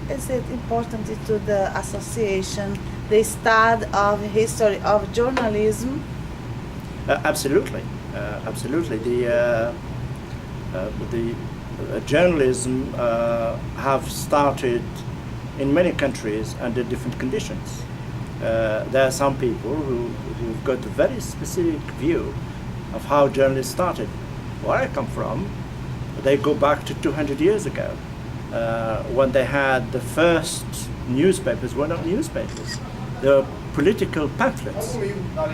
is it important to the association, the study of history of journalism? Absolutely, absolutely. The journalism have started in many countries under different conditions. There are some people who've got a very specific view of how journalists started. Where I come from, they go back to 200 years ago, when they had the first newspapers. Were not newspapers. They were political pamphlets.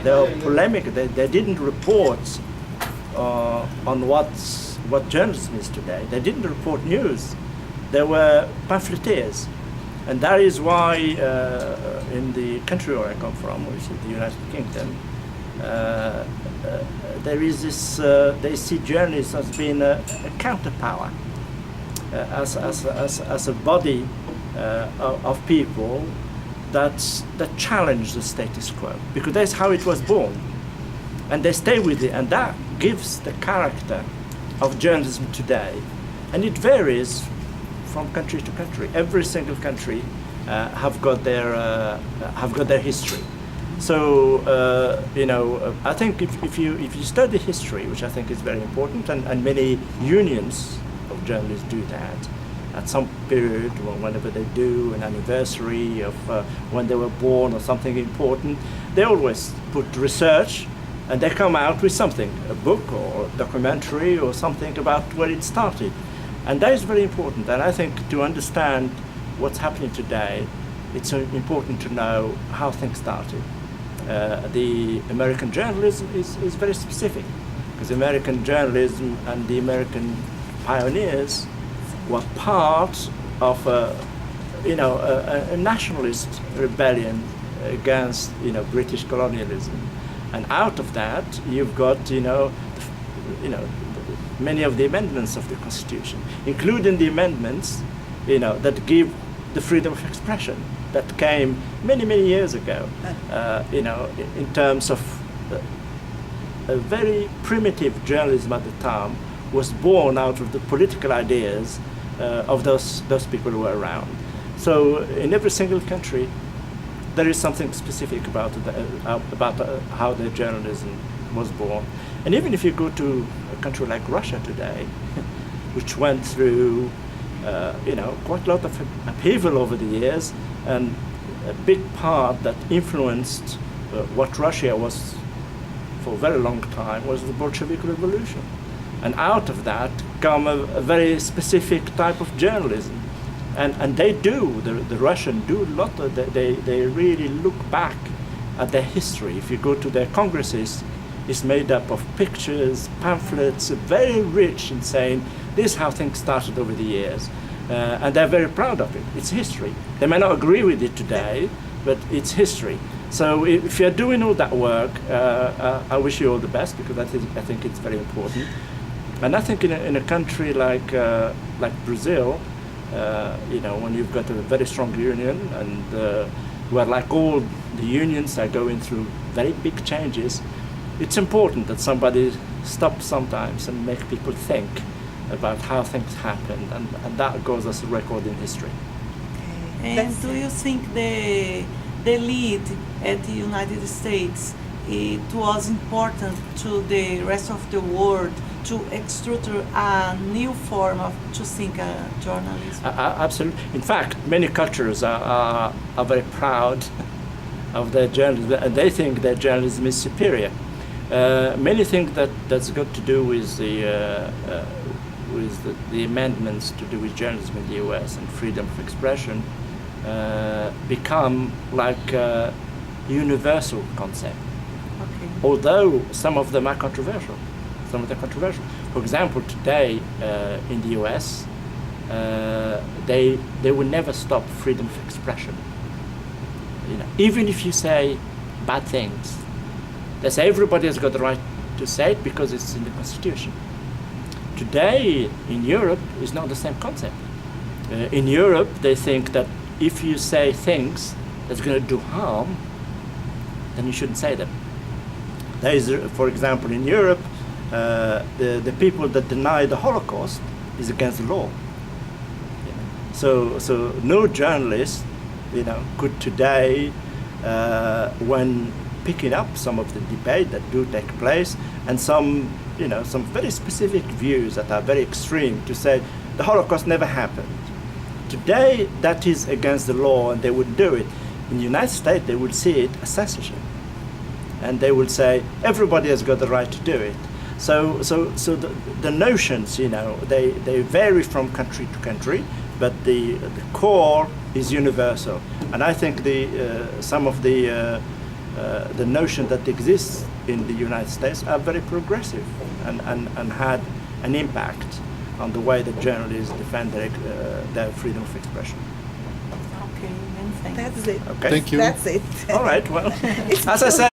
They were polemic. They didn't report on what journalism is today. They didn't report news. They were pamphleteers. And that is why in the country where I come from, which is the United Kingdom, there is this, they see journalists as being a counterpower, as a body of people that challenge the status quo, because that's how it was born. And they stay with it, and that gives the character of journalism today. And it varies from country to country. Every single country have got their history. So I think if you study history, which I think is very important, and many unions of journalists do that at some period, or whenever they do an anniversary of when they were born or something important, they always put research, and they come out with something, a book or a documentary or something about where it started. And that is very important. And I think to understand what's happening today, it's important to know how things started. The American journalism is very specific, because American journalism and the American pioneers were part of a nationalist rebellion against British colonialism. And out of that, you've got many of the amendments of the Constitution, including the amendments that give the freedom of expression that came many years ago. In terms of a very primitive journalism at the time was born out of the political ideas of those people who were around. So in every single country, there is something specific about how the journalism was born. And even if you go to a country like Russia today, which went through quite a lot of upheaval over the years, and a big part that influenced what Russia was for a very long time was the Bolshevik Revolution. And out of that come a very specific type of journalism. And they do, the Russians do a lot of, they really look back at their history. If you go to their congresses, it's made up of pictures, pamphlets, very rich in saying this is how things started over the years. And they're very proud of it. It's history. They may not agree with it today, but it's history. So if you're doing all that work, I wish you all the best, because I think it's very important. And I think in a country like Brazil, when you've got a very strong union, and where like all the unions are going through very big changes, it's important that somebody stops sometimes and make people think about how things happened, and that goes as a record in history. And do you think the lead at the United States, it was important to the rest of the world to structure a new form to think journalism? Absolutely. In fact, many cultures are very proud of their journalism, and they think that journalism is superior. Many think that's got to do with the amendments to do with journalism in the US and freedom of expression become like a universal concept. Okay. Although some of them are controversial. For example, today in the US, they will never stop freedom of expression. Even if you say bad things, they say everybody has got the right to say it because it's in the Constitution. Today in Europe is not the same concept. In Europe, they think that if you say things that's going to do harm, then you shouldn't say them. There is, for example, in Europe, the people that deny the Holocaust is against the law. So no journalist, could today, when picking up some of the debate that do take place and some very specific views that are very extreme, to say the Holocaust never happened. Today, that is against the law, and they would do it. In the United States, they would see it as censorship, and they would say everybody has got the right to do it. So the notions, they vary from country to country, but the core is universal. And I think some of the notion that exists in the United States are very progressive and had an impact on the way that journalists defend their freedom of expression. Okay, many thanks. That's it. Okay. Thank you. That's it. All right. Well, as I said.